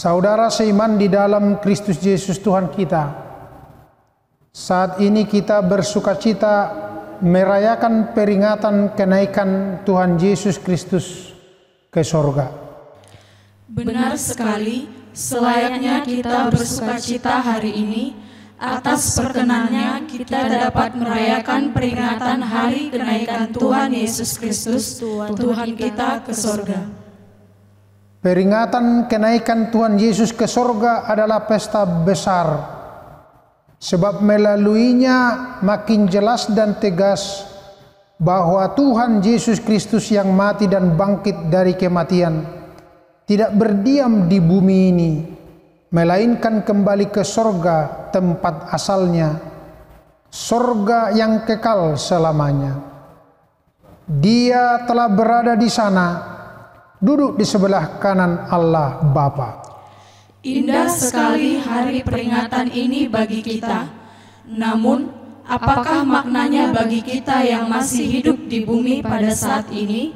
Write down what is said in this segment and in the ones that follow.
Saudara seiman di dalam Kristus Yesus Tuhan kita, saat ini kita bersukacita merayakan peringatan kenaikan Tuhan Yesus Kristus ke sorga. Benar sekali, selayaknya kita bersukacita hari ini. Atas perkenannya kita dapat merayakan peringatan hari kenaikan Tuhan Yesus Kristus, Tuhan kita ke sorga. Peringatan kenaikan Tuhan Yesus ke sorga adalah pesta besar, sebab melaluinya makin jelas dan tegas bahwa Tuhan Yesus Kristus yang mati dan bangkit dari kematian tidak berdiam di bumi ini, melainkan kembali ke sorga tempat asalnya, sorga yang kekal selamanya. Dia telah berada di sana, duduk di sebelah kanan Allah Bapa. Indah sekali hari peringatan ini bagi kita. Namun, apakah maknanya bagi kita yang masih hidup di bumi pada saat ini?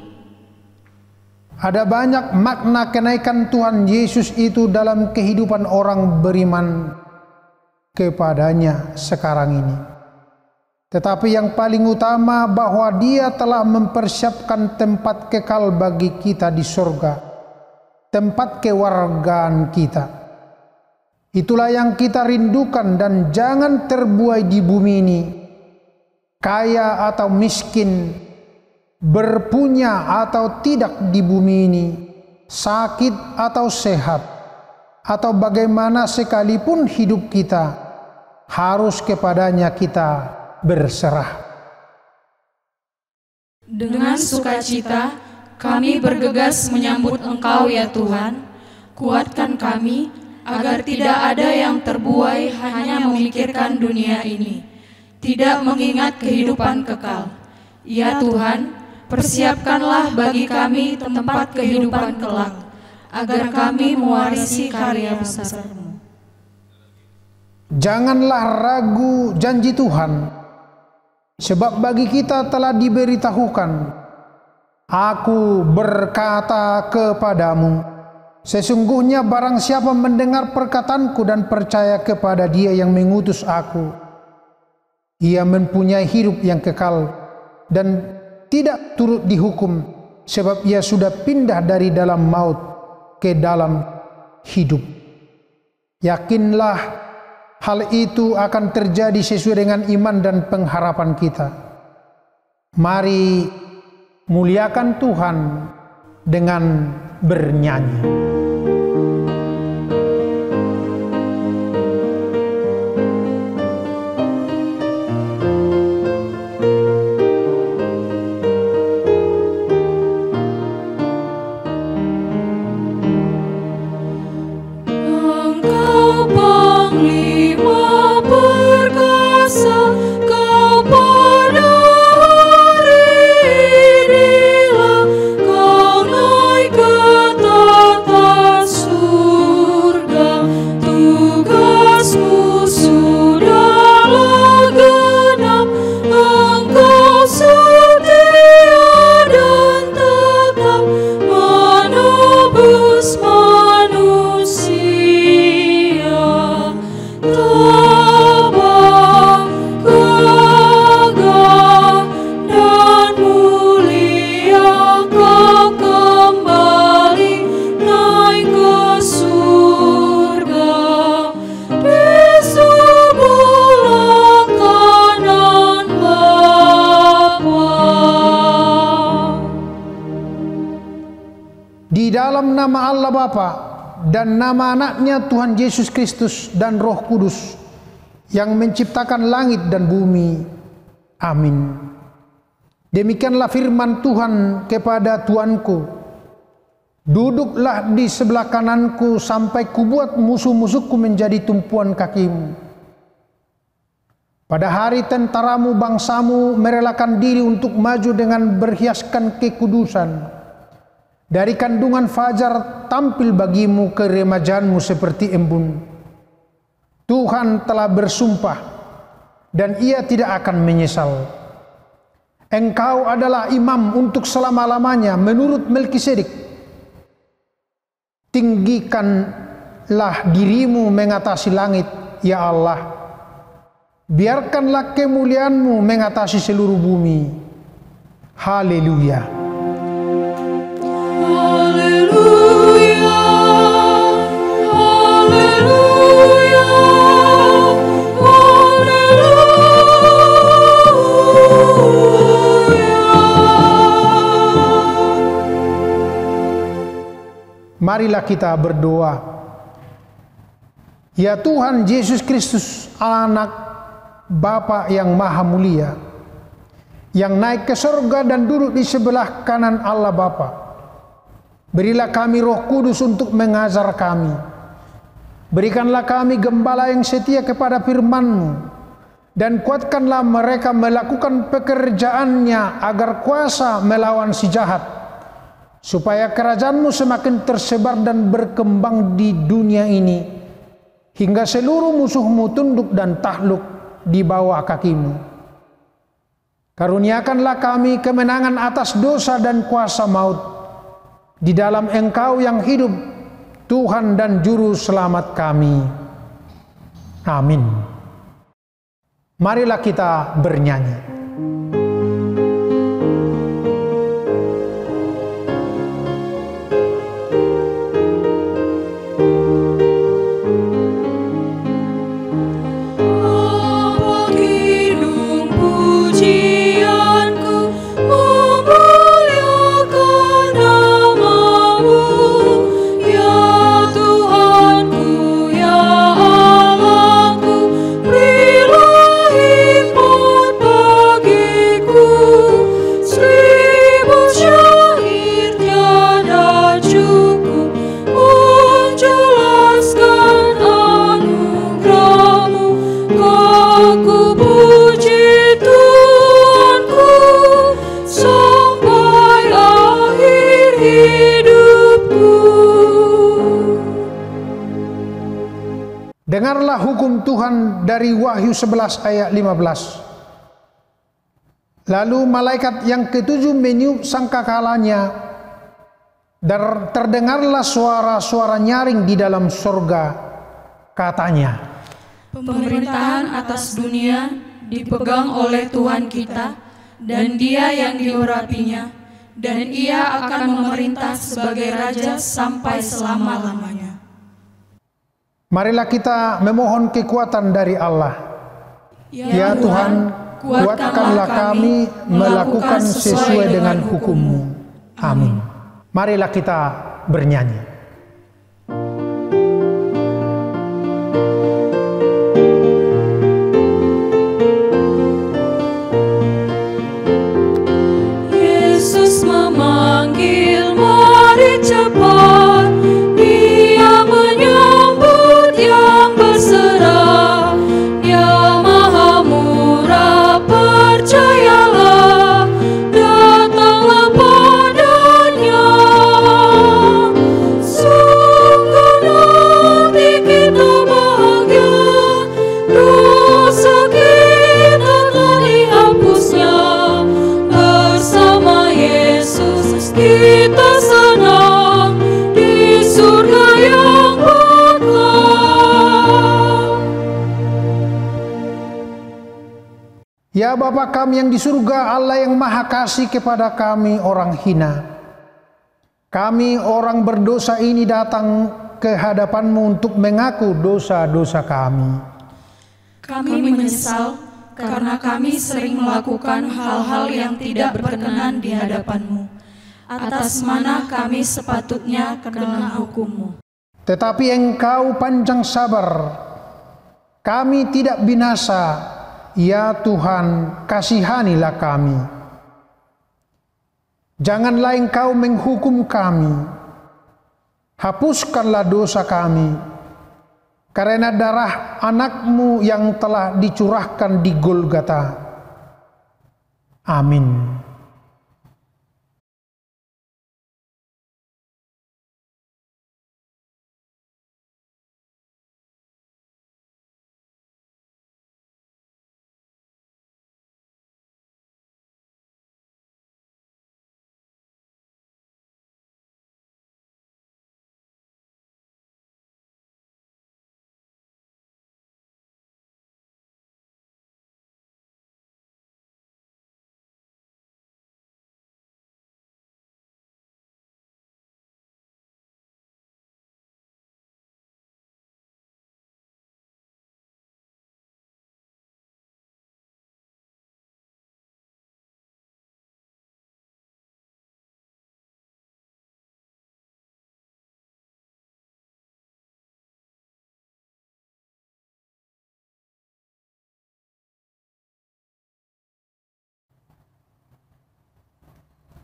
Ada banyak makna kenaikan Tuhan Yesus itu dalam kehidupan orang beriman kepadanya sekarang ini. Tetapi yang paling utama bahwa Dia telah mempersiapkan tempat kekal bagi kita di surga, tempat kewargaan kita. Itulah yang kita rindukan, dan jangan terbuai di bumi ini, kaya atau miskin, berpunya atau tidak di bumi ini, sakit atau sehat, atau bagaimana sekalipun hidup kita, harus kepadanya kita berserah. Dengan sukacita kami bergegas menyambut Engkau ya Tuhan. Kuatkan kami agar tidak ada yang terbuai hanya memikirkan dunia ini, tidak mengingat kehidupan kekal. Ya Tuhan, persiapkanlah bagi kami tempat kehidupan kelak, agar kami mewarisi karya besar-Mu. Janganlah ragu janji Tuhan, sebab bagi kita telah diberitahukan, Aku berkata kepadamu, sesungguhnya barang siapa mendengar perkataanku dan percaya kepada Dia yang mengutus aku, ia mempunyai hidup yang kekal dan tidak turut dihukum, sebab ia sudah pindah dari dalam maut ke dalam hidup. Yakinlah hal itu akan terjadi sesuai dengan iman dan pengharapan kita. Mari muliakan Tuhan dengan bernyanyi. Di dalam nama Allah Bapa dan nama anaknya Tuhan Yesus Kristus dan Roh Kudus yang menciptakan langit dan bumi. Amin. Demikianlah firman Tuhan kepada Tuanku, duduklah di sebelah kananku sampai kubuat musuh-musuhku menjadi tumpuan kakimu. Pada hari tentaramu bangsamu merelakan diri untuk maju dengan berhiaskan kekudusan. Dari kandungan fajar tampil bagimu keremajaanmu seperti embun. Tuhan telah bersumpah dan Ia tidak akan menyesal. Engkau adalah imam untuk selama-lamanya menurut Melkisedek. Tinggikan dirimu mengatasi langit, ya Allah. Biarkanlah kemuliaan-Mu mengatasi seluruh bumi. Haleluya. Haleluya. Haleluya. Marilah kita berdoa. Ya Tuhan Yesus Kristus, anak Bapa yang maha mulia, yang naik ke surga dan duduk di sebelah kanan Allah Bapa, berilah kami Roh Kudus untuk mengajar kami. Berikanlah kami gembala yang setia kepada firman-Mu, dan kuatkanlah mereka melakukan pekerjaannya agar kuasa melawan si jahat, supaya kerajaan-Mu semakin tersebar dan berkembang di dunia ini, hingga seluruh musuh-Mu tunduk dan takluk di bawah kaki-Mu. Karuniakanlah kami kemenangan atas dosa dan kuasa maut di dalam Engkau yang hidup, Tuhan dan Juru Selamat kami. Amin. Marilah kita bernyanyi. Dengarlah hukum Tuhan dari Wahyu 11 ayat 15. Lalu malaikat yang ketujuh meniup sangkakalanya, dan terdengarlah suara-suara nyaring di dalam surga. Katanya, pemerintahan atas dunia dipegang oleh Tuhan kita, dan Dia yang diurapinya, dan Ia akan memerintah sebagai Raja sampai selama-lamanya. Marilah kita memohon kekuatan dari Allah. Ya Tuhan, kuatkanlah kami melakukan sesuai dengan hukum-Mu. Amin. Marilah kita bernyanyi. Yesus memanggil, mari cepat. Dia menyambut yang berserah. Dia maha murah, percayalah. Datanglah padanya. Sungguh nanti kita bahagia. Dosa kita telah dihapusnya. Bersama Yesus kita senang di surga yang kekal. Ya Bapa kami yang di surga, Allah yang maha kasih kepada kami orang hina. Kami orang berdosa ini datang ke hadapan-Mu untuk mengaku dosa-dosa kami. Kami menyesal karena kami sering melakukan hal-hal yang tidak berkenan di hadapan-Mu. Atas mana kami sepatutnya kena hukum-Mu. Tetapi Engkau panjang sabar, kami tidak binasa. Ya Tuhan, kasihanilah kami. Janganlah Engkau menghukum kami. Hapuskanlah dosa kami, karena darah anak-Mu yang telah dicurahkan di Golgota. Amin.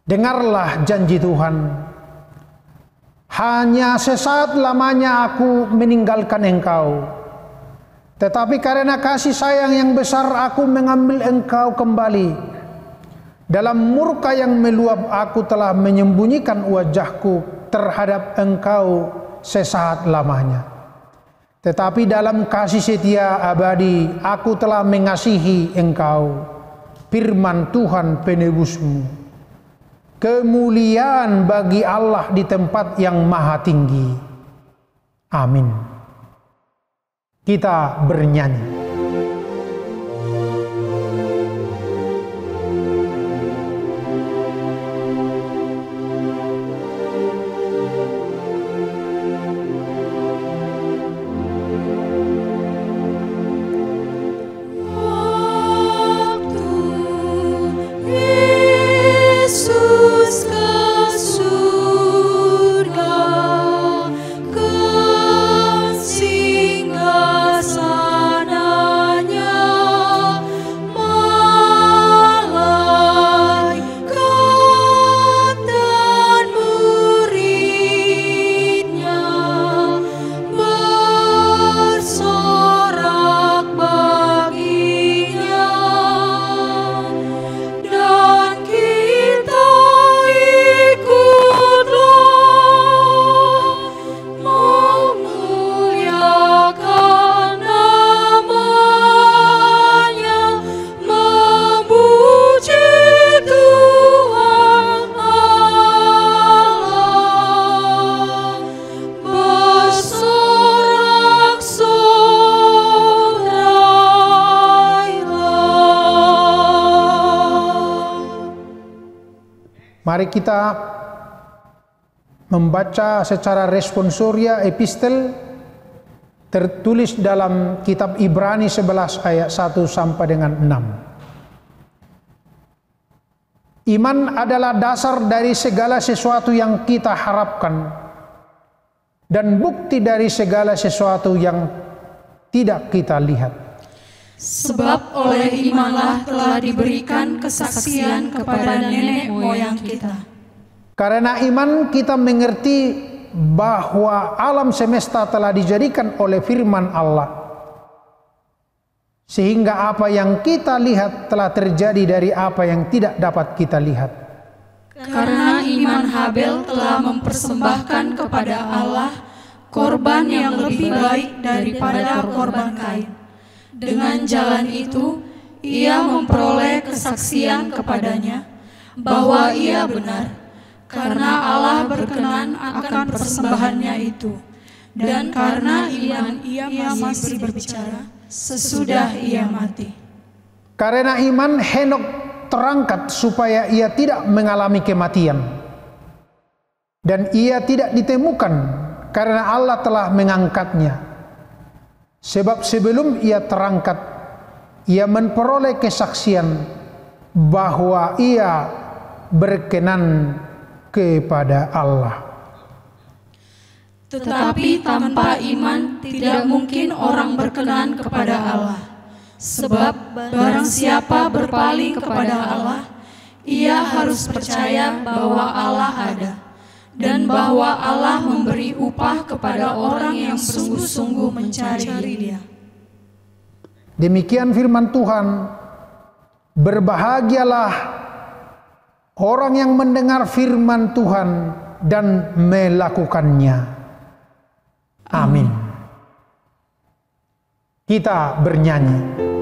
Dengarlah janji Tuhan. Hanya sesaat lamanya aku meninggalkan engkau, tetapi karena kasih sayang yang besar aku mengambil engkau kembali. Dalam murka yang meluap aku telah menyembunyikan wajahku terhadap engkau sesaat lamanya. Tetapi dalam kasih setia abadi aku telah mengasihi engkau. Firman Tuhan penebusmu. Kemuliaan bagi Allah di tempat yang maha tinggi. Amin. Kita bernyanyi. Mari kita membaca secara responsoria epistel tertulis dalam kitab Ibrani 11 ayat 1 sampai dengan 6. Iman adalah dasar dari segala sesuatu yang kita harapkan dan bukti dari segala sesuatu yang tidak kita lihat. Sebab oleh imanlah telah diberikan kesaksian kepada nenek moyang kita. Karena iman kita mengerti bahwa alam semesta telah dijadikan oleh firman Allah, sehingga apa yang kita lihat telah terjadi dari apa yang tidak dapat kita lihat. Karena iman Habel telah mempersembahkan kepada Allah korban yang lebih baik daripada korban Kain. Dengan jalan itu, ia memperoleh kesaksian kepadanya bahwa ia benar, karena Allah berkenan akan persembahannya itu. Dan karena iman ia masih berbicara sesudah ia mati. Karena iman Henok terangkat supaya ia tidak mengalami kematian, dan ia tidak ditemukan karena Allah telah mengangkatnya. Sebab sebelum ia terangkat, ia memperoleh kesaksian bahwa ia berkenan kepada Allah. Tetapi tanpa iman tidak mungkin orang berkenan kepada Allah. Sebab barang siapa berpaling kepada Allah, ia harus percaya bahwa Allah ada, dan bahwa Allah memberi upah kepada orang yang sungguh-sungguh mencari Dia. Demikian firman Tuhan. Berbahagialah orang yang mendengar firman Tuhan dan melakukannya. Amin. Kita bernyanyi.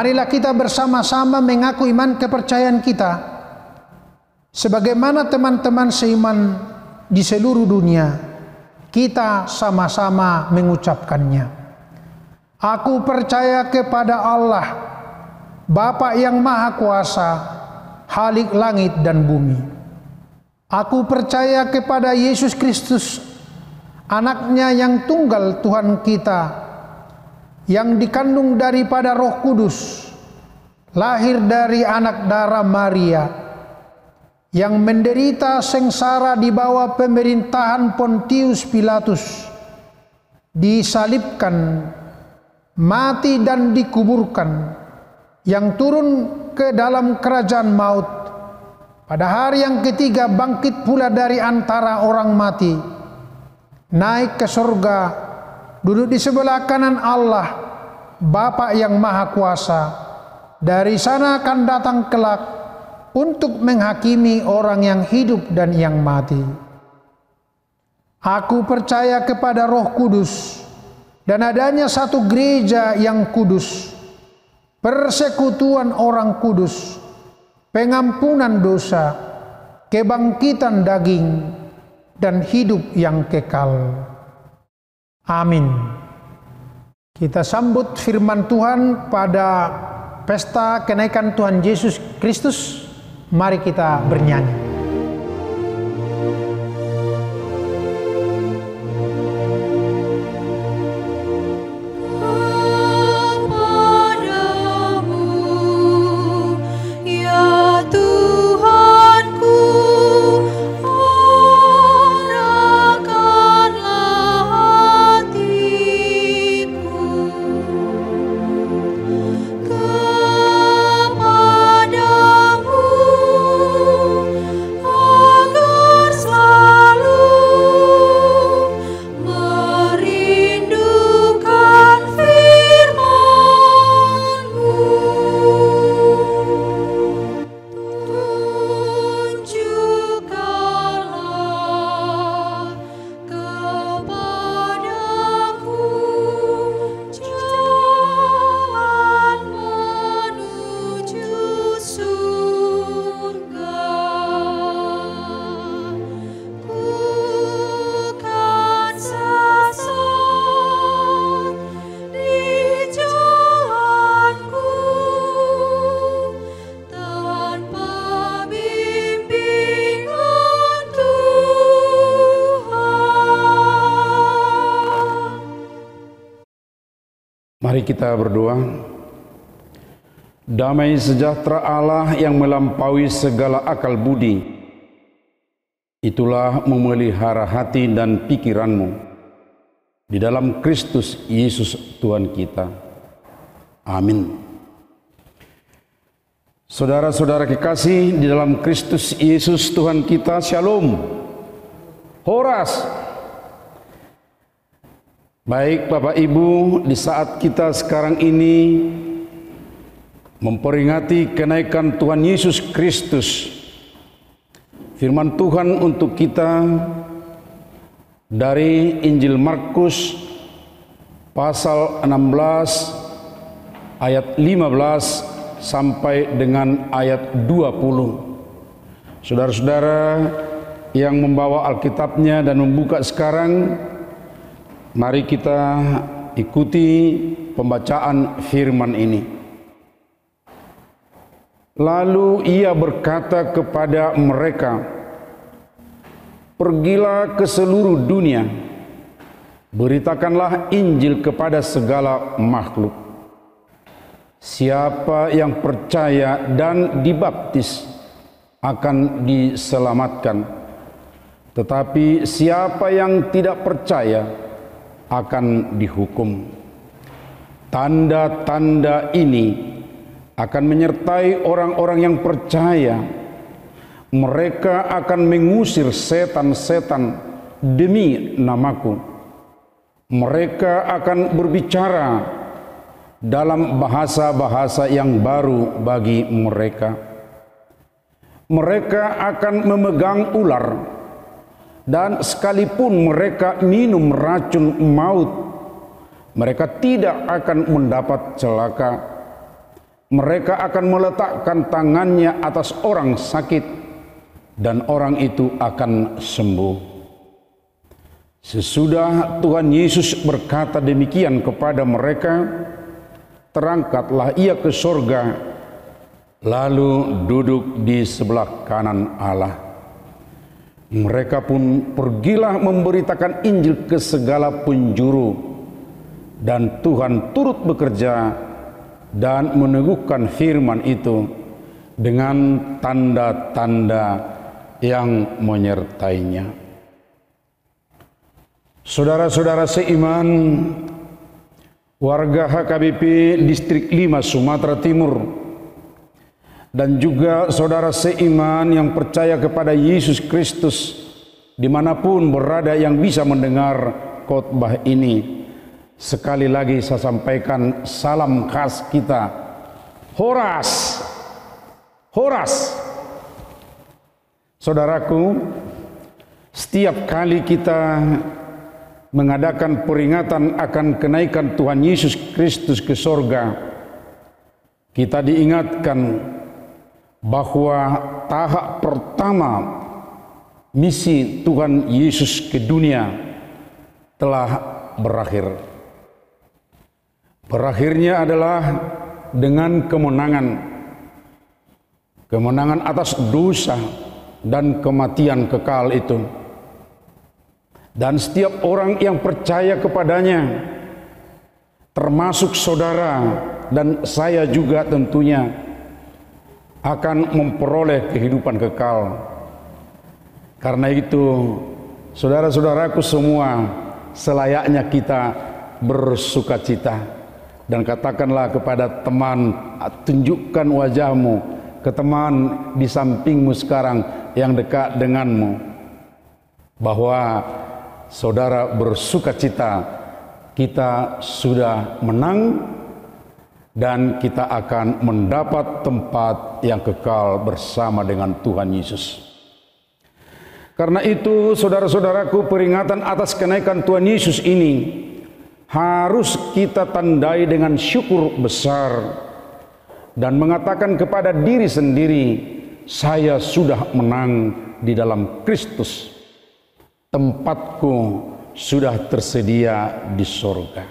marilah kita bersama-sama mengaku iman kepercayaan kita, sebagaimana teman-teman seiman di seluruh dunia, kita sama-sama mengucapkannya. Aku percaya kepada Allah, Bapa yang Maha Kuasa, Khalik langit dan bumi. Aku percaya kepada Yesus Kristus, Anaknya yang tunggal Tuhan kita, yang dikandung daripada Roh Kudus, lahir dari anak darah Maria, yang menderita sengsara di bawah pemerintahan Pontius Pilatus, disalibkan, mati dan dikuburkan, yang turun ke dalam kerajaan maut, pada hari yang ketiga bangkit pula dari antara orang mati, naik ke surga, duduk di sebelah kanan Allah, Bapa yang Maha Kuasa. Dari sana akan datang kelak untuk menghakimi orang yang hidup dan yang mati. Aku percaya kepada Roh Kudus dan adanya satu gereja yang kudus, persekutuan orang kudus, pengampunan dosa, kebangkitan daging, dan hidup yang kekal. Amin. Kita sambut firman Tuhan pada pesta kenaikan Tuhan Yesus Kristus. Mari kita bernyanyi. Mari kita berdoa. Damai sejahtera Allah yang melampaui segala akal budi, itulah memelihara hati dan pikiranmu di dalam Kristus Yesus Tuhan kita. Amin. Saudara-saudara kekasih di dalam Kristus Yesus Tuhan kita, Shalom. Horas. Baik Bapak Ibu, di saat kita sekarang ini memperingati kenaikan Tuhan Yesus Kristus, firman Tuhan untuk kita dari Injil Markus pasal 16 ayat 15 sampai dengan ayat 20. Saudara-saudara yang membawa Alkitabnya dan membuka sekarang, mari kita ikuti pembacaan firman ini. Lalu ia berkata kepada mereka, "Pergilah ke seluruh dunia, beritakanlah Injil kepada segala makhluk. Siapa yang percaya dan dibaptis akan diselamatkan, tetapi siapa yang tidak percaya akan dihukum. Tanda-tanda ini akan menyertai orang-orang yang percaya. Mereka akan mengusir setan-setan demi namaku. Mereka akan berbicara dalam bahasa-bahasa yang baru bagi mereka. Mereka akan memegang ular, dan sekalipun mereka minum racun maut, mereka tidak akan mendapat celaka. mereka akan meletakkan tangannya atas orang sakit dan orang itu akan sembuh. Sesudah Tuhan Yesus berkata demikian kepada mereka, terangkatlah ia ke sorga, lalu duduk di sebelah kanan Allah. Mereka pun pergilah memberitakan Injil ke segala penjuru, dan Tuhan turut bekerja dan meneguhkan firman itu dengan tanda-tanda yang menyertainya. Saudara-saudara seiman, warga HKBP Distrik 5 Sumatera Timur, dan juga saudara seiman yang percaya kepada Yesus Kristus dimanapun berada yang bisa mendengar khotbah ini, sekali lagi saya sampaikan salam khas kita, Horas. Horas. Saudaraku, setiap kali kita mengadakan peringatan akan kenaikan Tuhan Yesus Kristus ke sorga, kita diingatkan bahwa tahap pertama misi Tuhan Yesus ke dunia telah berakhir. Berakhirnya adalah dengan kemenangan atas dosa dan kematian kekal itu. Dan setiap orang yang percaya kepadanya, termasuk saudara dan saya juga tentunya, akan memperoleh kehidupan kekal. Karena itu, saudara-saudaraku semua, selayaknya kita bersukacita. Dan katakanlah kepada teman, tunjukkan wajahmu ke teman di sampingmu sekarang yang dekat denganmu, bahwa saudara bersukacita, kita sudah menang dan kita akan mendapat tempat yang kekal bersama dengan Tuhan Yesus. Karena itu, saudara-saudaraku, peringatan atas kenaikan Tuhan Yesus ini harus kita tandai dengan syukur besar dan mengatakan kepada diri sendiri, saya sudah menang di dalam Kristus. Tempatku sudah tersedia di sorga.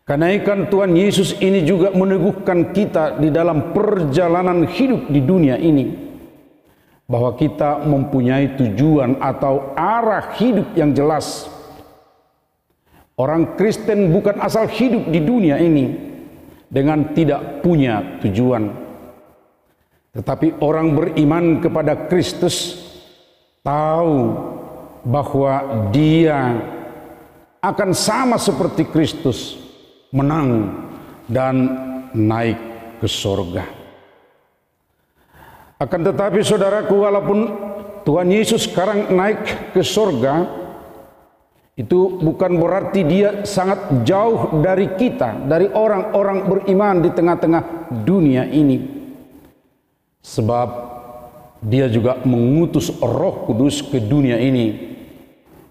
Kenaikan Tuhan Yesus ini juga meneguhkan kita di dalam perjalanan hidup di dunia ini, bahwa kita mempunyai tujuan atau arah hidup yang jelas. Orang Kristen bukan asal hidup di dunia ini dengan tidak punya tujuan, tetapi orang beriman kepada Kristus tahu bahwa dia akan sama seperti Kristus, menang dan naik ke sorga. Akan tetapi saudaraku, walaupun Tuhan Yesus sekarang naik ke sorga, itu bukan berarti dia sangat jauh dari kita, dari orang-orang beriman di tengah-tengah dunia ini. Sebab dia juga mengutus Roh Kudus ke dunia ini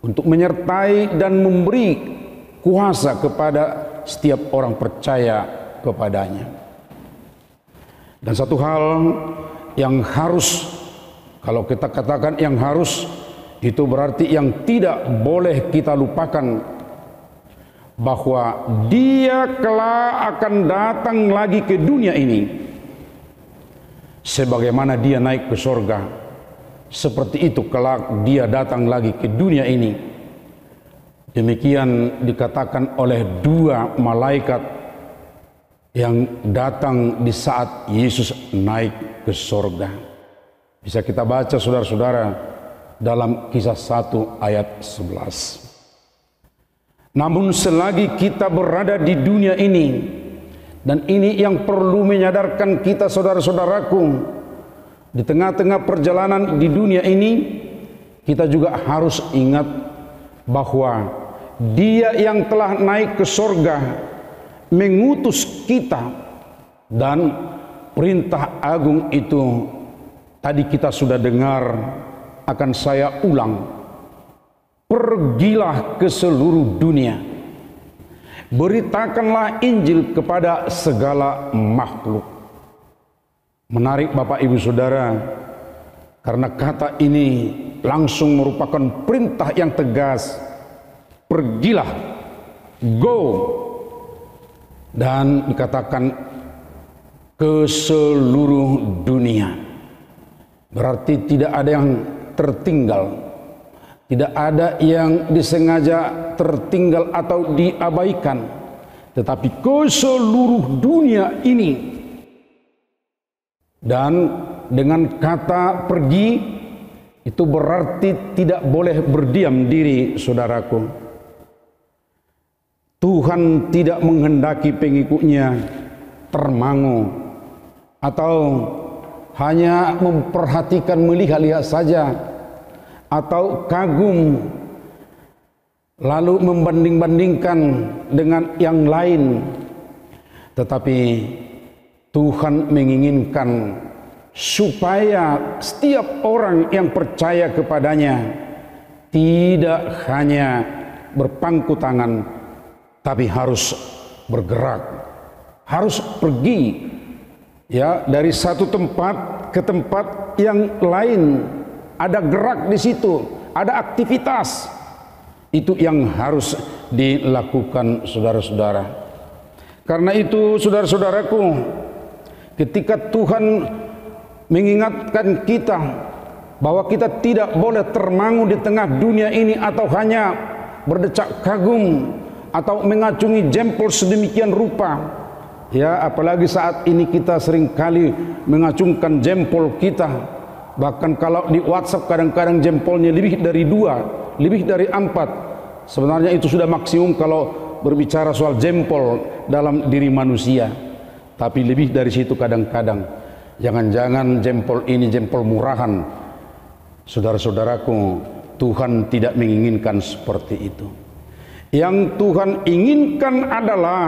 untuk menyertai dan memberi kuasa kepada setiap orang percaya kepadanya. Dan satu hal yang harus, kalau kita katakan yang harus, itu berarti yang tidak boleh kita lupakan, bahwa dia kelak akan datang lagi ke dunia ini. Sebagaimana dia naik ke sorga, seperti itu kelak dia datang lagi ke dunia ini. Demikian dikatakan oleh dua malaikat yang datang di saat Yesus naik ke sorga. Bisa kita baca saudara-saudara dalam Kisah 1 ayat 11. Namun selagi kita berada di dunia ini, dan ini yang perlu menyadarkan kita saudara-saudaraku, di tengah-tengah perjalanan di dunia ini, kita juga harus ingat bahwa Dia yang telah naik ke sorga mengutus kita, dan perintah agung itu tadi kita sudah dengar, akan saya ulang, pergilah ke seluruh dunia, Beritakanlah Injil kepada segala makhluk. Menarik Bapak Ibu Saudara, karena kata ini langsung merupakan perintah yang tegas. Pergilah, go, dan dikatakan ke seluruh dunia. Berarti tidak ada yang tertinggal, tidak ada yang disengaja tertinggal atau diabaikan, tetapi ke seluruh dunia ini. Dan dengan kata pergi itu berarti tidak boleh berdiam diri, saudaraku. Tuhan tidak menghendaki pengikutnya termangu atau hanya memperhatikan, melihat-lihat saja, atau kagum lalu membanding-bandingkan dengan yang lain. Tetapi Tuhan menginginkan supaya setiap orang yang percaya kepadanya tidak hanya berpangku tangan, tapi harus bergerak, harus pergi, ya, dari satu tempat ke tempat yang lain. Ada gerak di situ, ada aktivitas. Itu yang harus dilakukan, saudara-saudara. Karena itu, saudara-saudaraku, ketika Tuhan mengingatkan kita bahwa kita tidak boleh termangu di tengah dunia ini, atau hanya berdecak kagum atau mengacungi jempol sedemikian rupa, ya, apalagi saat ini kita seringkali mengacungkan jempol kita. Bahkan kalau di WhatsApp kadang-kadang jempolnya lebih dari 2, lebih dari 4. Sebenarnya itu sudah maksimum kalau berbicara soal jempol dalam diri manusia. Tapi lebih dari situ kadang-kadang. Jangan-jangan jempol ini jempol murahan. Saudara-saudaraku, Tuhan tidak menginginkan seperti itu. Yang Tuhan inginkan adalah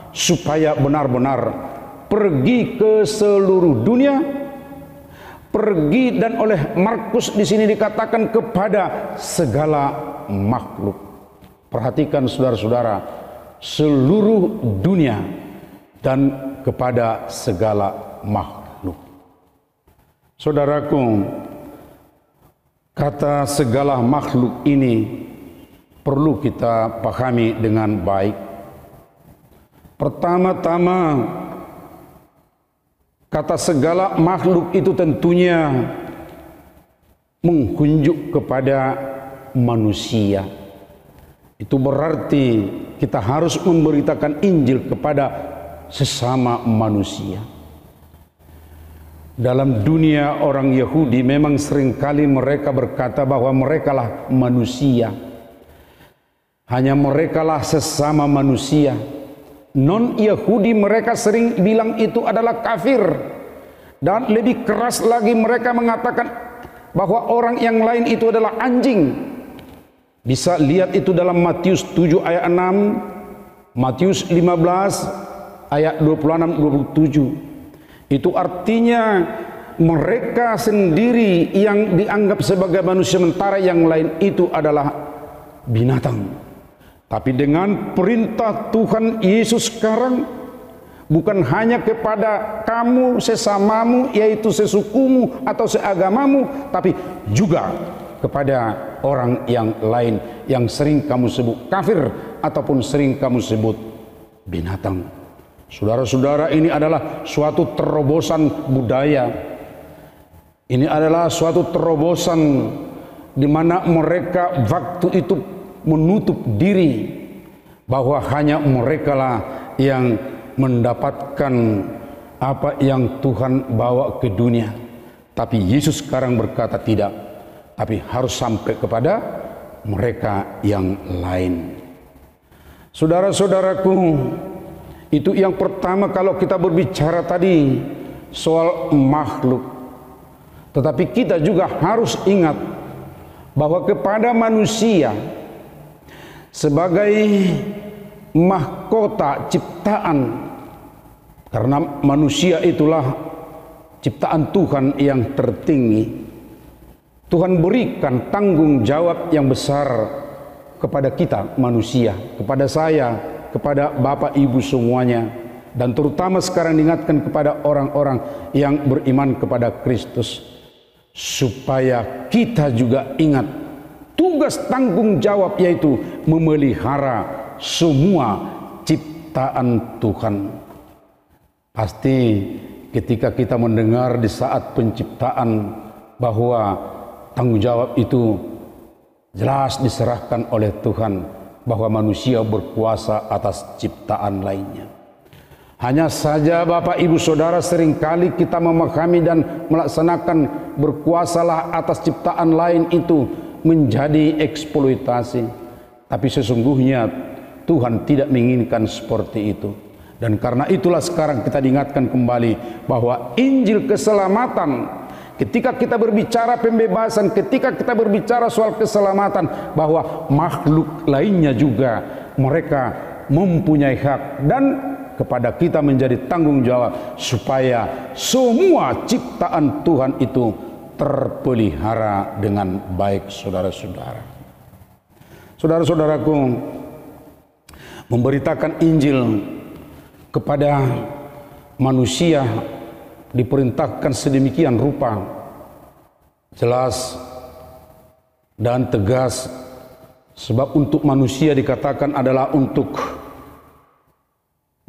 supaya benar-benar pergi ke seluruh dunia. Pergi, dan oleh Markus di sini dikatakan kepada segala makhluk. Perhatikan saudara-saudara, seluruh dunia dan kepada segala makhluk. Saudaraku, kata segala makhluk ini perlu kita pahami dengan baik. Pertama-tama, kata segala makhluk itu tentunya menghunjuk kepada manusia. Itu berarti kita harus memberitakan Injil kepada sesama manusia. Dalam dunia orang Yahudi memang seringkali mereka berkata bahwa merekalah manusia. Hanya merekalah sesama manusia. Non-Yahudi mereka sering bilang itu adalah kafir. Dan lebih keras lagi mereka mengatakan bahwa orang yang lain itu adalah anjing. Bisa lihat itu dalam Matius 7 ayat 6, Matius 15 ayat 26-27. Itu artinya mereka sendiri yang dianggap sebagai manusia, sementara yang lain itu adalah binatang. Tapi dengan perintah Tuhan Yesus sekarang, bukan hanya kepada kamu sesamamu, yaitu sesukumu atau seagamamu, tapi juga kepada orang yang lain yang sering kamu sebut kafir ataupun sering kamu sebut binatang. Saudara-saudara, ini adalah suatu terobosan budaya. Ini adalah suatu terobosan di mana mereka waktu itu menutup diri bahwa hanya merekalah yang mendapatkan apa yang Tuhan bawa ke dunia. Tapi Yesus sekarang berkata tidak, tapi harus sampai kepada mereka yang lain. Saudara-saudaraku, itu yang pertama kalau kita berbicara tadi soal makhluk. Tetapi kita juga harus ingat bahwa kepada manusia sebagai mahkota ciptaan, karena manusia itulah ciptaan Tuhan yang tertinggi, Tuhan berikan tanggung jawab yang besar kepada kita manusia, kepada saya, kepada Bapak Ibu semuanya, dan terutama sekarang diingatkan kepada orang-orang yang beriman kepada Kristus, supaya kita juga ingat tugas tanggung jawab, yaitu memelihara semua ciptaan Tuhan. Pasti ketika kita mendengar di saat penciptaan bahwa tanggung jawab itu jelas diserahkan oleh Tuhan, bahwa manusia berkuasa atas ciptaan lainnya. Hanya saja Bapak Ibu Saudara, seringkali kita memahami dan melaksanakan berkuasalah atas ciptaan lain itu menjadi eksploitasi. Tapi sesungguhnya Tuhan tidak menginginkan seperti itu. Dan karena itulah sekarang kita diingatkan kembali bahwa Injil keselamatan, ketika kita berbicara pembebasan, ketika kita berbicara soal keselamatan, bahwa makhluk lainnya juga mereka mempunyai hak, dan kepada kita menjadi tanggung jawab supaya semua ciptaan Tuhan itu terpelihara dengan baik, saudara-saudara. Saudara-saudaraku, memberitakan Injil kepada manusia diperintahkan sedemikian rupa, jelas dan tegas, sebab untuk manusia dikatakan adalah untuk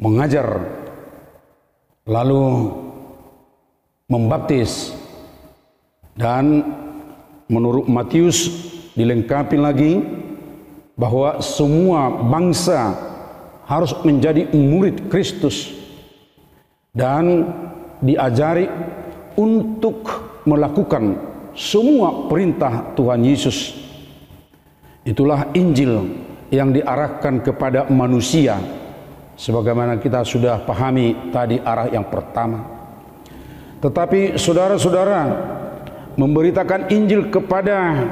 mengajar, lalu membaptis, dan menurut Matius dilengkapi lagi bahwa semua bangsa harus menjadi murid Kristus dan diajari untuk melakukan semua perintah Tuhan Yesus. Itulah Injil yang diarahkan kepada manusia, sebagaimana kita sudah pahami tadi arah yang pertama. Tetapi saudara-saudara, memberitakan Injil kepada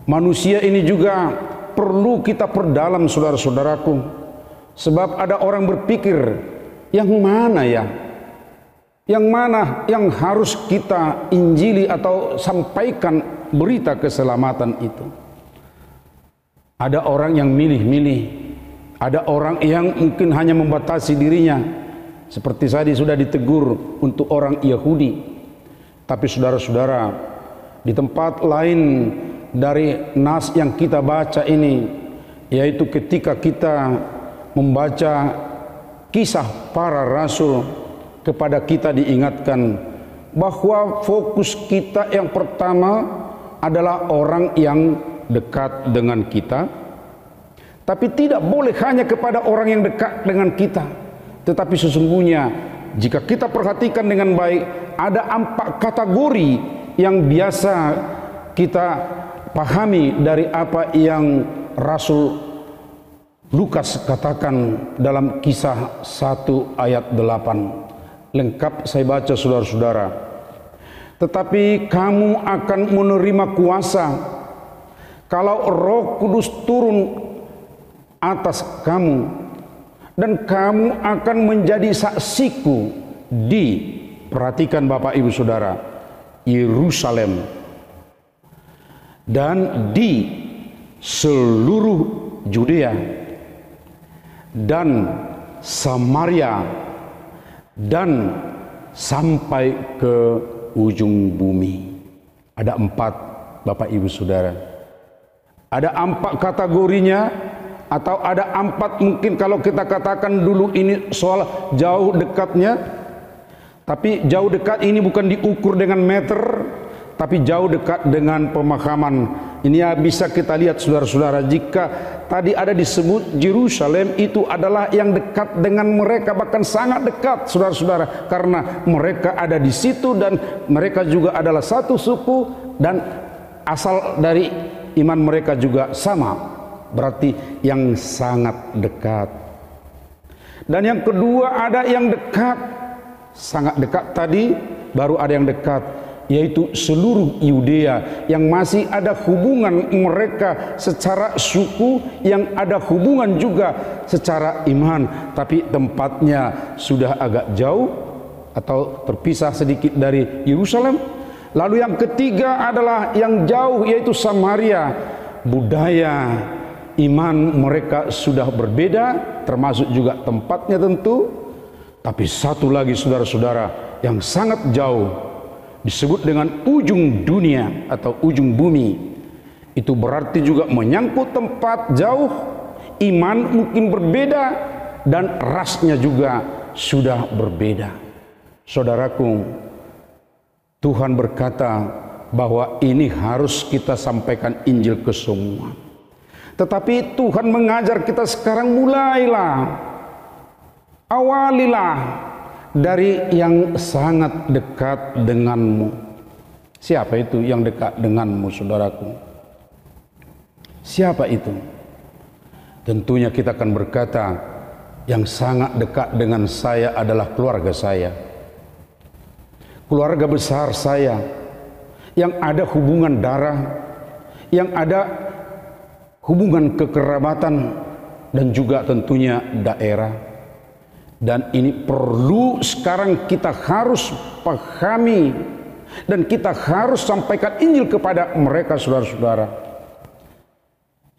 manusia ini juga perlu kita perdalam, saudara-saudaraku, sebab ada orang berpikir, yang mana ya, yang mana yang harus kita injili atau sampaikan berita keselamatan itu. Ada orang yang milih-milih, ada orang yang mungkin hanya membatasi dirinya, seperti tadi sudah ditegur untuk orang Yahudi. Tapi saudara-saudara, di tempat lain dari nas yang kita baca ini, yaitu ketika kita membaca kisah para rasul, kepada kita diingatkan bahwa fokus kita yang pertama adalah orang yang dekat dengan kita, tapi tidak boleh hanya kepada orang yang dekat dengan kita, tetapi sesungguhnya jika kita perhatikan dengan baik, ada 4 kategori yang biasa kita pahami dari apa yang Rasul Lukas katakan dalam Kisah 1 ayat 8. Lengkap saya baca, saudara-saudara. Tetapi kamu akan menerima kuasa kalau Roh Kudus turun atas kamu, dan kamu akan menjadi saksiku di, perhatikan Bapak Ibu Saudara, Yerusalem, dan di seluruh Yudea dan Samaria dan sampai ke ujung bumi. Ada 4, Bapak Ibu Saudara. Ada 4 kategorinya, atau ada 4 mungkin kalau kita katakan dulu ini soal jauh dekatnya. Tapi jauh dekat ini bukan diukur dengan meter, tapi jauh dekat dengan pemahaman. Ini ya bisa kita lihat, saudara-saudara, jika tadi ada disebut Yerusalem itu adalah yang dekat dengan mereka, bahkan sangat dekat, saudara-saudara, karena mereka ada di situ dan mereka juga adalah satu suku dan asal dari iman mereka juga sama, berarti yang sangat dekat. Dan yang kedua ada yang dekat, sangat dekat tadi, baru ada yang dekat, yaitu seluruh Yudea, yang masih ada hubungan mereka secara suku, yang ada hubungan juga secara iman, tapi tempatnya sudah agak jauh atau terpisah sedikit dari Yerusalem. Lalu yang ketiga adalah yang jauh, yaitu Samaria. Budaya iman mereka sudah berbeda, termasuk juga tempatnya tentu. Tapi satu lagi saudara-saudara yang sangat jauh, disebut dengan ujung dunia atau ujung bumi. Itu berarti juga menyangkut tempat jauh, iman mungkin berbeda, dan rasnya juga sudah berbeda. Saudaraku, Tuhan berkata bahwa ini harus kita sampaikan Injil ke semua. Tetapi Tuhan mengajar kita sekarang, mulailah, awalilah dari yang sangat dekat denganmu. Siapa itu yang dekat denganmu, saudaraku? Siapa itu? Tentunya kita akan berkata, yang sangat dekat dengan saya adalah keluarga saya, keluarga besar saya, yang ada hubungan darah, yang ada hubungan kekerabatan, dan juga tentunya daerah. Dan ini perlu sekarang kita harus pahami, dan kita harus sampaikan Injil kepada mereka, saudara-saudara.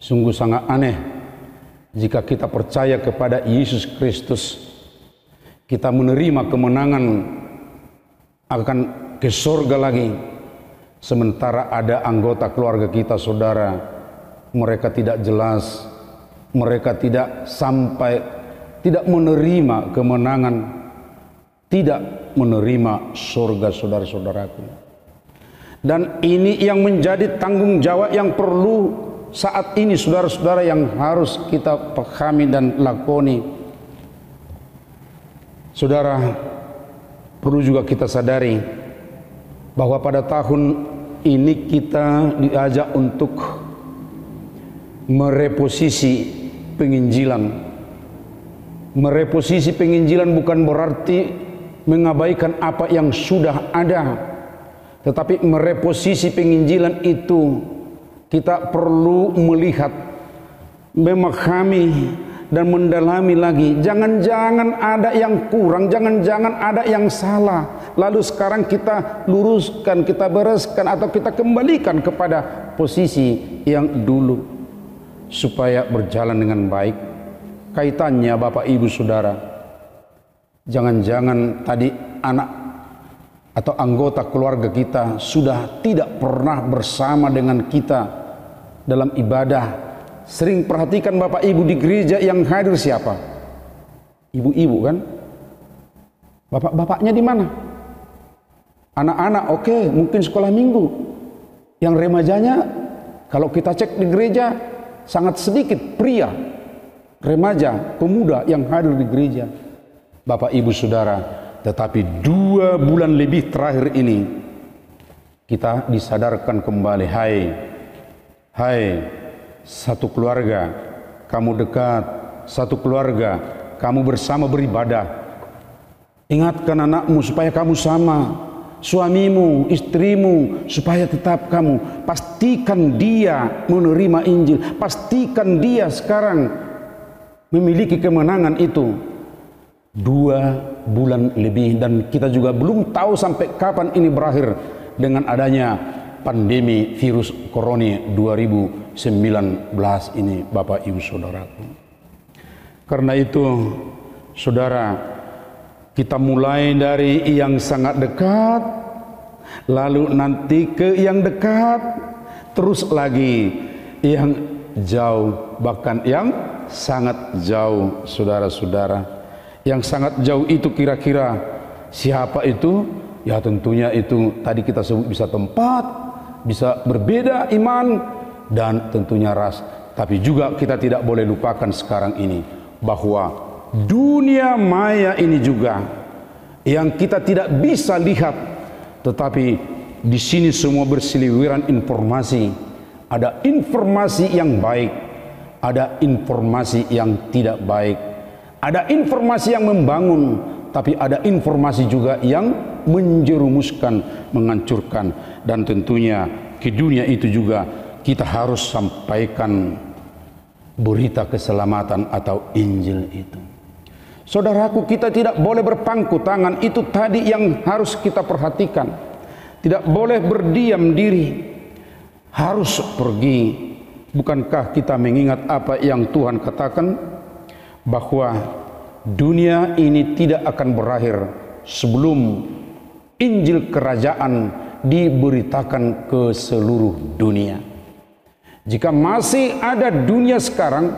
Sungguh sangat aneh jika kita percaya kepada Yesus Kristus, kita menerima kemenangan akan ke surga lagi, sementara ada anggota keluarga kita, saudara, mereka tidak jelas, mereka tidak menerima kemenangan, tidak menerima surga, saudara-saudaraku. Dan ini yang menjadi tanggung jawab yang perlu saat ini, saudara-saudara, yang harus kita pahami dan lakoni. Saudara, perlu juga kita sadari bahwa pada tahun ini kita diajak untuk mereposisi penginjilan. Mereposisi penginjilan bukan berarti mengabaikan apa yang sudah ada, tetapi mereposisi penginjilan itu kita perlu melihat, memahami, dan mendalami lagi. Jangan-jangan ada yang kurang, jangan-jangan ada yang salah. Lalu sekarang kita luruskan, kita bereskan, atau kita kembalikan kepada posisi yang dulu, supaya berjalan dengan baik. Kaitannya Bapak Ibu Saudara, jangan-jangan tadi anak atau anggota keluarga kita sudah tidak pernah bersama dengan kita dalam ibadah. Sering perhatikan Bapak Ibu di gereja yang hadir siapa? Ibu-ibu kan? Bapak-bapaknya di mana? Anak-anak oke, mungkin sekolah minggu. Yang remajanya kalau kita cek di gereja sangat sedikit pria, remaja, pemuda yang hadir di gereja. Bapak Ibu Saudara, tetapi 2 bulan lebih terakhir ini kita disadarkan kembali, hai, satu keluarga, kamu dekat, satu keluarga, kamu bersama beribadah. Ingatkan anakmu supaya kamu sama, suamimu, istrimu, supaya tetap kamu. Pastikan dia menerima Injil, pastikan dia sekarang memiliki kemenangan itu. 2 bulan lebih, dan kita juga belum tahu sampai kapan ini berakhir dengan adanya pandemi virus corona 2019 ini, Bapak Ibu Saudaraku. Karena itu, saudara, kita mulai dari yang sangat dekat, lalu nanti ke yang dekat, terus lagi yang jauh, bahkan yang sangat jauh, saudara-saudara. Yang sangat jauh itu kira-kira siapa itu? Ya tentunya itu tadi kita sebut bisa tempat, bisa berbeda iman, dan tentunya ras. Tapi juga kita tidak boleh lupakan sekarang ini bahwa dunia maya ini juga yang kita tidak bisa lihat, tetapi di sini semua berseliweran informasi. Ada informasi yang baik, ada informasi yang tidak baik, ada informasi yang membangun, tapi ada informasi juga yang menjerumuskan, menghancurkan. Dan tentunya ke dunia itu juga kita harus sampaikan berita keselamatan atau Injil itu. Saudaraku, kita tidak boleh berpangku tangan, itu tadi yang harus kita perhatikan. Tidak boleh berdiam diri, harus pergi Bukankah kita mengingat apa yang Tuhan katakan, bahwa dunia ini tidak akan berakhir sebelum Injil Kerajaan diberitakan ke seluruh dunia. Jika masih ada dunia sekarang,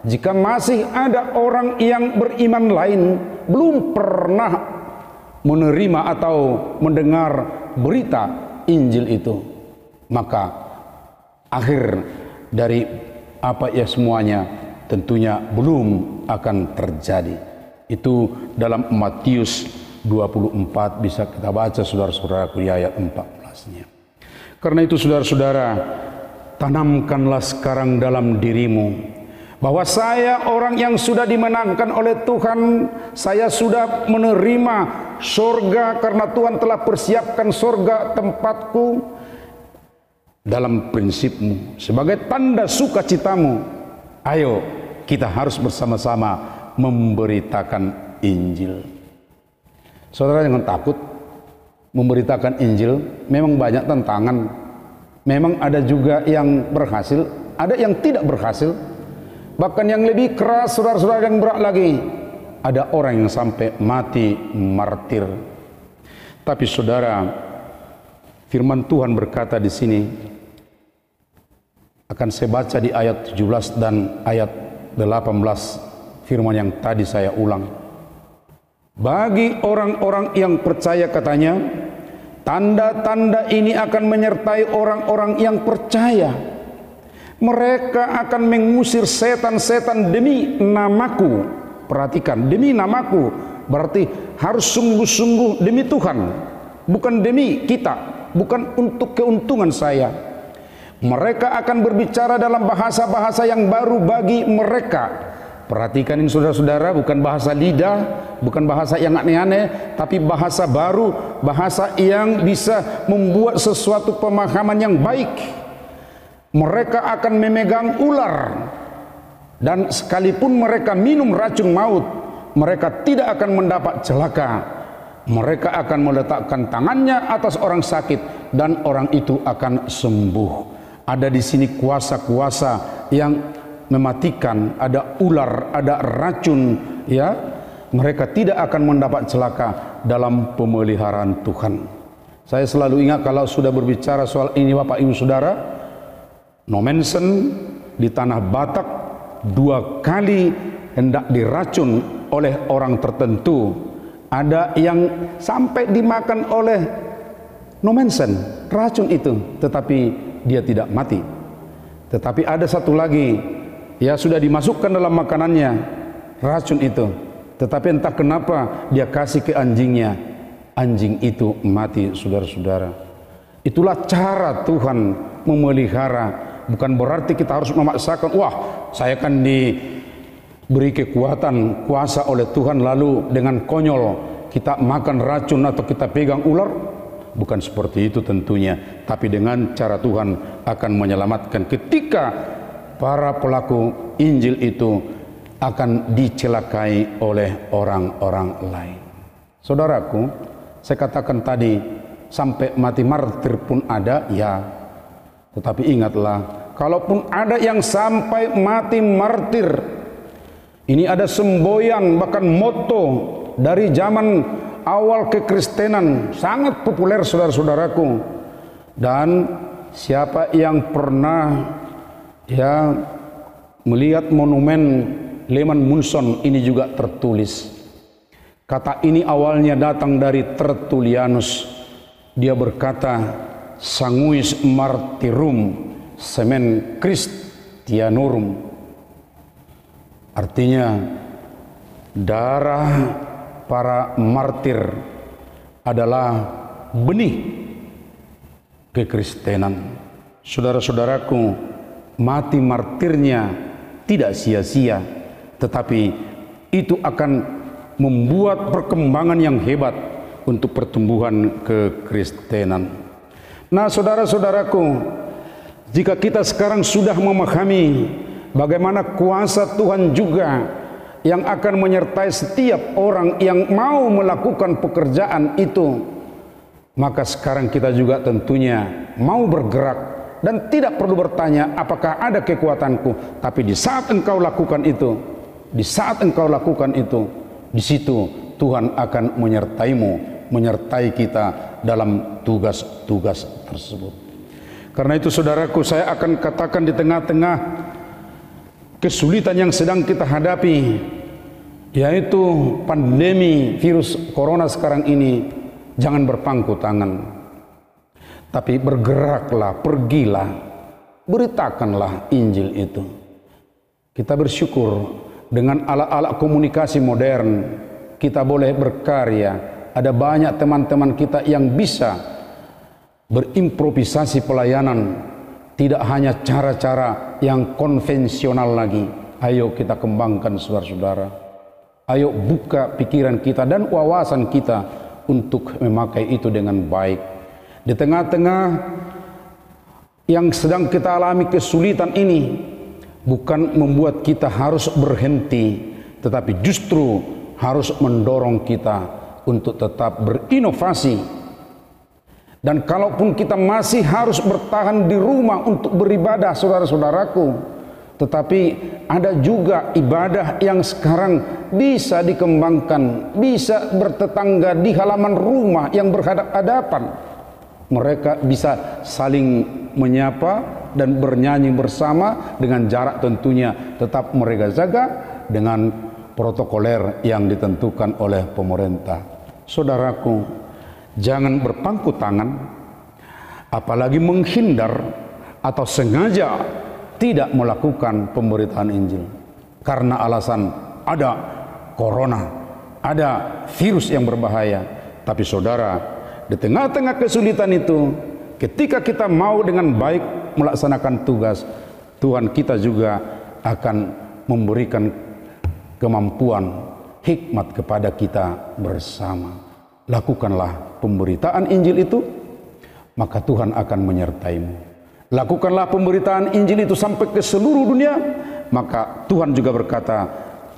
jika masih ada orang yang beriman lain belum pernah menerima atau mendengar berita Injil itu, maka akhir dari apa ya semuanya tentunya belum akan terjadi. Itu dalam Matius 24 bisa kita baca, saudara-saudaraku, di ayat 14-nya. Karena itu saudara-saudara, tanamkanlah sekarang dalam dirimu bahwa saya orang yang sudah dimenangkan oleh Tuhan. Saya sudah menerima surga karena Tuhan telah persiapkan surga tempatku. Dalam prinsipmu, sebagai tanda sukacitamu, ayo kita harus bersama-sama memberitakan Injil. Saudara, jangan takut memberitakan Injil. Memang banyak tantangan, memang ada juga yang berhasil, ada yang tidak berhasil. Bahkan yang lebih keras, saudara-saudara, yang berat lagi, ada orang yang sampai mati martir. Tapi saudara, firman Tuhan berkata di sini, akan saya baca di ayat 17 dan ayat 18, firman yang tadi saya ulang. Bagi orang-orang yang percaya, katanya, tanda-tanda ini akan menyertai orang-orang yang percaya. Mereka akan mengusir setan-setan demi namaku. Perhatikan, demi namaku berarti harus sungguh-sungguh demi Tuhan, bukan demi kita, bukan untuk keuntungan saya. Mereka akan berbicara dalam bahasa-bahasa yang baru bagi mereka. Perhatikan ini saudara-saudara, bukan bahasa lidah, bukan bahasa yang aneh-aneh, tapi bahasa baru, bahasa yang bisa membuat sesuatu pemahaman yang baik. Mereka akan memegang ular, dan sekalipun mereka minum racun maut, mereka tidak akan mendapat celaka. Mereka akan meletakkan tangannya atas orang sakit dan orang itu akan sembuh. Ada di sini kuasa-kuasa yang mematikan, ada ular, ada racun, ya. Mereka tidak akan mendapat celaka dalam pemeliharaan Tuhan. Saya selalu ingat kalau sudah berbicara soal ini, Bapak Ibu Saudara, Nommensen di tanah Batak 2 kali hendak diracun oleh orang tertentu. Ada yang sampai dimakan oleh Nommensen, racun itu, tetapi dia tidak mati. Tetapi ada satu lagi, ya, sudah dimasukkan dalam makanannya racun itu, tetapi entah kenapa dia kasih ke anjingnya, anjing itu mati, saudara-saudara. Itulah cara Tuhan memelihara. Bukan berarti kita harus memaksakan, wah, saya akan diberi kekuatan, kuasa oleh Tuhan, lalu dengan konyol kita makan racun atau kita pegang ular. Bukan seperti itu tentunya, tapi dengan cara Tuhan akan menyelamatkan ketika para pelaku Injil itu akan dicelakai oleh orang-orang lain. Saudaraku, saya katakan tadi, sampai mati martir pun ada, ya. Tetapi ingatlah, kalaupun ada yang sampai mati martir, ini ada semboyan, bahkan moto dari zaman awal kekristenan, sangat populer, saudara-saudaraku. Dan siapa yang pernah ya melihat monumen Lehman Munson, ini juga tertulis. Kata ini awalnya datang dari Tertullianus. Dia berkata, sanguis martyrum semen Christianorum. Artinya, darah para martir adalah benih kekristenan. Saudara-saudaraku, mati martirnya tidak sia-sia, tetapi itu akan membuat perkembangan yang hebat untuk pertumbuhan kekristenan. Nah, saudara-saudaraku, jika kita sekarang sudah memahami bagaimana kuasa Tuhan juga yang akan menyertai setiap orang yang mau melakukan pekerjaan itu, maka sekarang kita juga tentunya mau bergerak dan tidak perlu bertanya apakah ada kekuatanku, tapi di saat engkau lakukan itu, di situ Tuhan akan menyertaimu, menyertai kita dalam tugas-tugas tersebut. Karena itu saudaraku, saya akan katakan di tengah-tengah kesulitan yang sedang kita hadapi, yaitu pandemi virus corona sekarang ini, jangan berpangku tangan, tapi bergeraklah, pergilah, beritakanlah Injil itu. Kita bersyukur dengan alat-alat komunikasi modern, kita boleh berkarya. Ada banyak teman-teman kita yang bisa berimprovisasi pelayanan, tidak hanya cara-cara yang konvensional lagi. Ayo kita kembangkan saudara-saudara. Ayo buka pikiran kita dan wawasan kita untuk memakai itu dengan baik. Di tengah-tengah yang sedang kita alami kesulitan ini, bukan membuat kita harus berhenti, tetapi justru harus mendorong kita untuk tetap berinovasi. Dan kalaupun kita masih harus bertahan di rumah untuk beribadah saudara-saudaraku, tetapi ada juga ibadah yang sekarang bisa dikembangkan, bisa bertetangga di halaman rumah yang berhadap-hadapan. Mereka bisa saling menyapa dan bernyanyi bersama dengan jarak tentunya tetap mereka jaga dengan protokoler yang ditentukan oleh pemerintah. Saudaraku, jangan berpangku tangan, apalagi menghindar atau sengaja tidak melakukan pemberitaan Injil karena alasan ada corona, ada virus yang berbahaya. Tapi saudara, di tengah-tengah kesulitan itu, ketika kita mau dengan baik melaksanakan tugas, Tuhan kita juga akan memberikan kemampuan, hikmat kepada kita bersama. Lakukanlah pemberitaan Injil itu, maka Tuhan akan menyertaimu. Lakukanlah pemberitaan Injil itu sampai ke seluruh dunia, maka Tuhan juga berkata,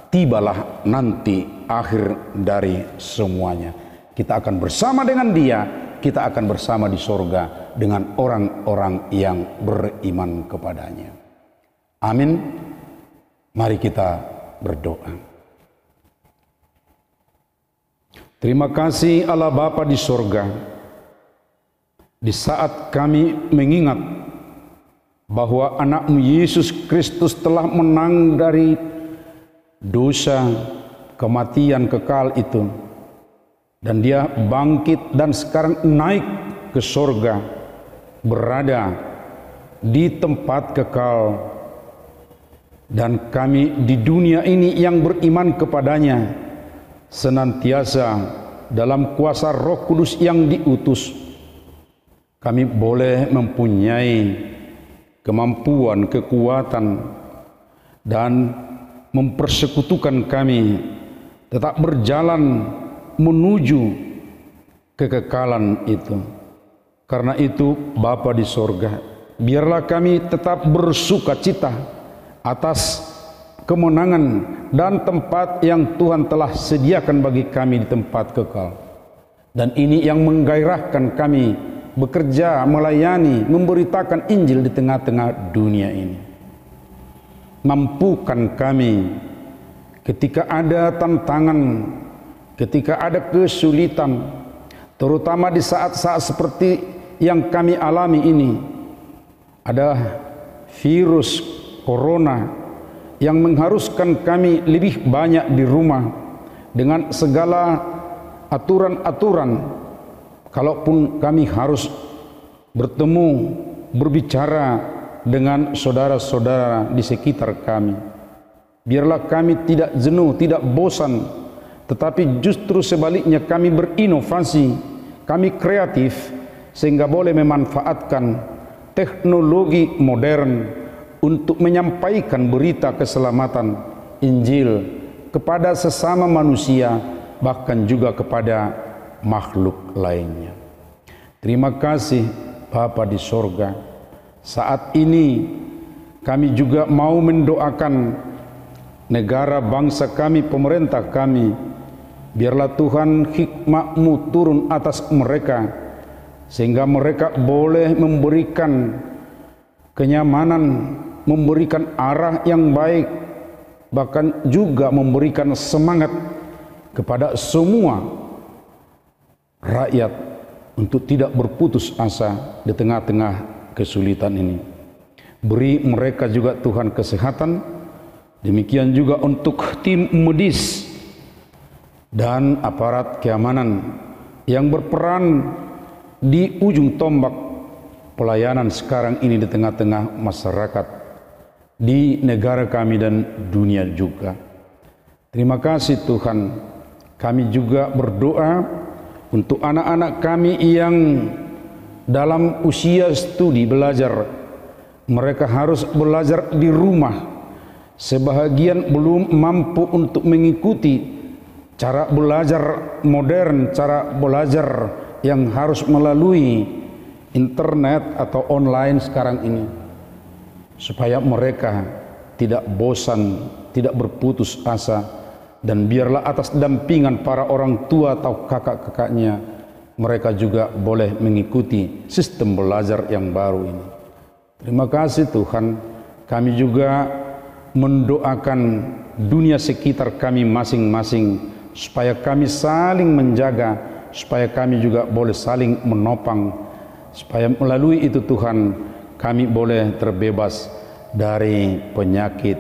tibalah nanti akhir dari semuanya. Kita akan bersama dengan Dia, kita akan bersama di sorga dengan orang-orang yang beriman kepadanya. Amin. Mari kita berdoa. Terima kasih Allah Bapa di sorga, di saat kami mengingat bahwa anak-Mu Yesus Kristus telah menang dari dosa, kematian kekal itu, dan Dia bangkit dan sekarang naik ke sorga, berada di tempat kekal, dan kami di dunia ini yang beriman kepadanya senantiasa dalam kuasa Roh Kudus yang diutus, kami boleh mempunyai kemampuan, kekuatan, dan mempersekutukan kami tetap berjalan menuju kekekalan itu. Karena itu Bapa di sorga, biarlah kami tetap bersuka cita atas kemenangan dan tempat yang Tuhan telah sediakan bagi kami di tempat kekal. Dan ini yang menggairahkan kami bekerja, melayani, memberitakan Injil di tengah-tengah dunia ini. Mampukan kami ketika ada tantangan, ketika ada kesulitan, terutama di saat-saat seperti yang kami alami ini, ada virus corona yang mengharuskan kami lebih banyak di rumah dengan segala aturan-aturan. Kalaupun kami harus bertemu, berbicara dengan saudara-saudara di sekitar kami, biarlah kami tidak jenuh, tidak bosan, tetapi justru sebaliknya kami berinovasi, kami kreatif, sehingga boleh memanfaatkan teknologi modern untuk menyampaikan berita keselamatan Injil kepada sesama manusia, bahkan juga kepada makhluk lainnya. Terima kasih Bapa di sorga. Saat ini kami juga mau mendoakan negara bangsa kami, pemerintah kami. Biarlah Tuhan hikmat-Mu turun atas mereka, sehingga mereka boleh memberikan kenyamanan, memberikan arah yang baik, bahkan juga memberikan semangat kepada semua rakyat untuk tidak berputus asa di tengah-tengah kesulitan ini. Beri mereka juga Tuhan kesehatan, demikian juga untuk tim medis dan aparat keamanan yang berperan di ujung tombak pelayanan sekarang ini di tengah-tengah masyarakat, di negara kami dan dunia juga. Terima kasih Tuhan. Kami juga berdoa untuk anak-anak kami yang dalam usia studi belajar. Mereka harus belajar di rumah. Sebahagian belum mampu untuk mengikuti cara belajar modern, cara belajar yang harus melalui internet atau online sekarang ini. Supaya mereka tidak bosan, tidak berputus asa, dan biarlah atas dampingan para orang tua atau kakak-kakaknya mereka juga boleh mengikuti sistem belajar yang baru ini. Terima kasih Tuhan. Kami juga mendoakan dunia sekitar kami masing-masing supaya kami saling menjaga, supaya kami juga boleh saling menopang, supaya melalui itu Tuhan kami boleh terbebas dari penyakit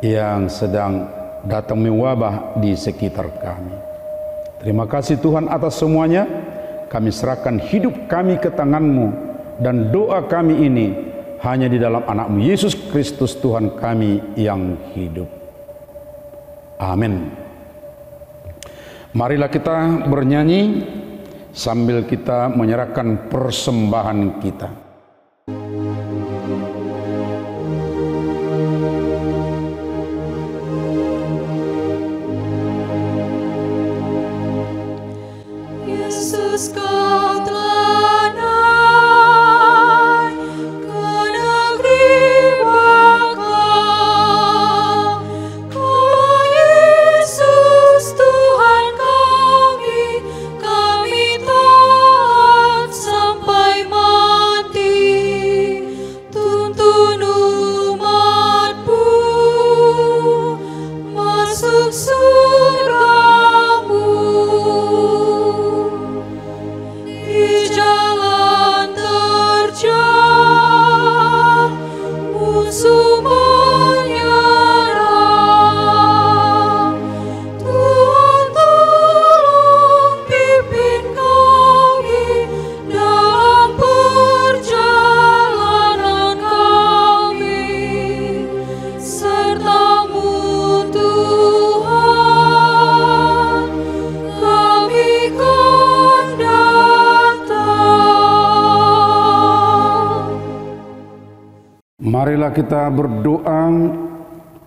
yang sedang datang mewabah di sekitar kami. Terima kasih Tuhan atas semuanya. Kami serahkan hidup kami ke tangan-Mu, dan doa kami ini hanya di dalam anak-Mu Yesus Kristus Tuhan kami yang hidup. Amin. Marilah kita bernyanyi sambil kita menyerahkan persembahan kita. Yesus, Kau telah naik ke negeri baka. Kau Yesus Tuhan kami taat sampai mati. Tuntun umat-Mu masuk surga-Mu. Di jalan terjal musuh menyerang. Tuhan tolong pimpin kami dalam perjalanan kami. Serta-Mu Tuhan kami kan datang. Marilah kita berdoa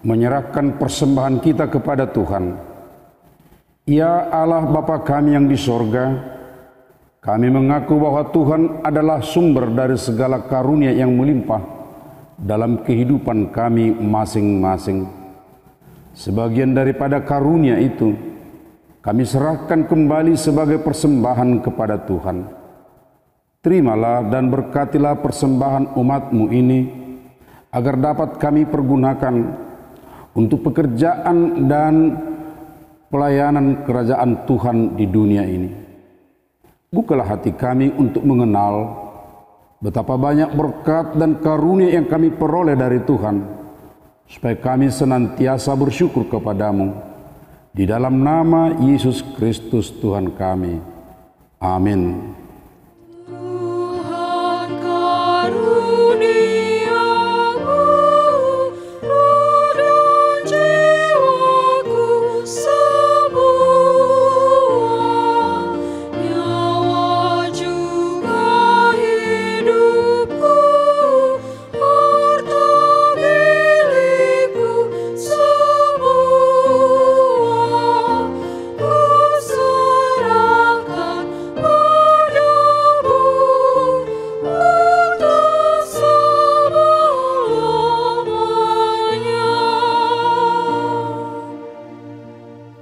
menyerahkan persembahan kita kepada Tuhan. Ya Allah Bapa kami yang di sorga, kami mengaku bahwa Tuhan adalah sumber dari segala karunia yang melimpah dalam kehidupan kami masing-masing. Sebagian daripada karunia itu kami serahkan kembali sebagai persembahan kepada Tuhan. Terimalah dan berkatilah persembahan umat-Mu ini, agar dapat kami pergunakan untuk pekerjaan dan pelayanan kerajaan Tuhan di dunia ini. Bukalah hati kami untuk mengenal betapa banyak berkat dan karunia yang kami peroleh dari Tuhan, supaya kami senantiasa bersyukur kepadamu. Di dalam nama Yesus Kristus Tuhan kami. Amin. Tuhan karuniamu, roh dan jiwaku semua, nyawa juga hidupku, harta milikku semua, ku serahkan padamu untuk selamanya.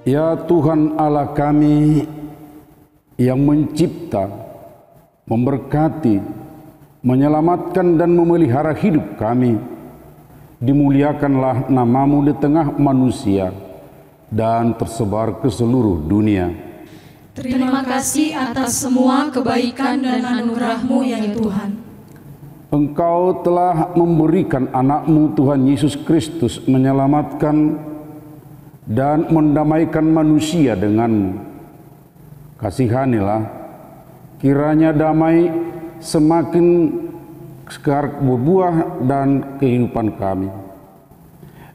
Ya Tuhan Allah kami yang mencipta, memberkati, menyelamatkan dan memelihara hidup kami. Dimuliakanlah nama-Mu di tengah manusia dan tersebar ke seluruh dunia. Terima kasih atas semua kebaikan dan anugerah-Mu ya Tuhan. Engkau telah memberikan anak-Mu Tuhan Yesus Kristus menyelamatkan dan mendamaikan manusia dengan kasihanilah, kiranya damai semakin sekarang berbuah dan kehidupan kami.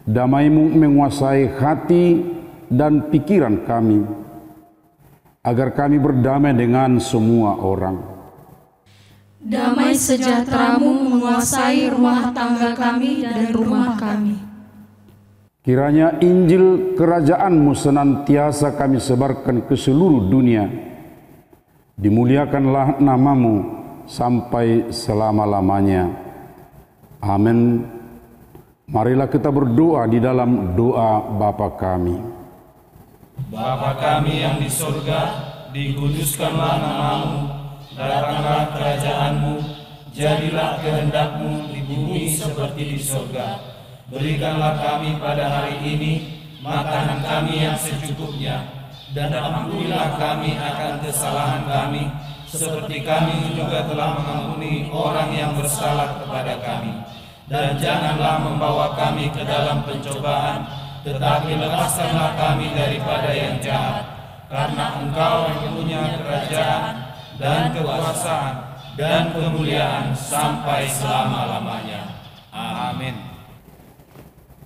Damai-Mu menguasai hati dan pikiran kami, agar kami berdamai dengan semua orang. Damai sejahtera-Mu menguasai rumah tangga kami dan rumah kami. Kiranya Injil Kerajaan-Mu senantiasa kami sebarkan ke seluruh dunia. Dimuliakanlah nama-Mu sampai selama-lamanya. Amin. Marilah kita berdoa di dalam doa Bapa kami. Bapa kami yang di surga, dikuduskanlah nama-Mu, datanglah kerajaan-Mu, jadilah kehendak-Mu di bumi seperti di surga. Berikanlah kami pada hari ini makanan kami yang secukupnya, dan ampunilah kami akan kesalahan kami, seperti kami juga telah mengampuni orang yang bersalah kepada kami. Dan janganlah membawa kami ke dalam pencobaan, tetapi lepaskanlah kami daripada yang jahat. Karena Engkau yang punya kerajaan dan kekuasaan dan kemuliaan sampai selama-lamanya. Amin.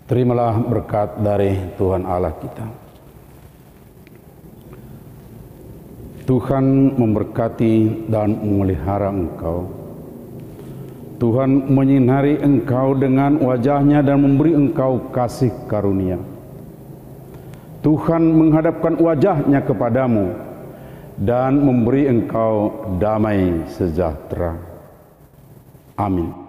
Terimalah berkat dari Tuhan Allah kita. Tuhan memberkati dan memelihara engkau. Tuhan menyinari engkau dengan wajah-Nya dan memberi engkau kasih karunia. Tuhan menghadapkan wajah-Nya kepadamu dan memberi engkau damai sejahtera. Amin.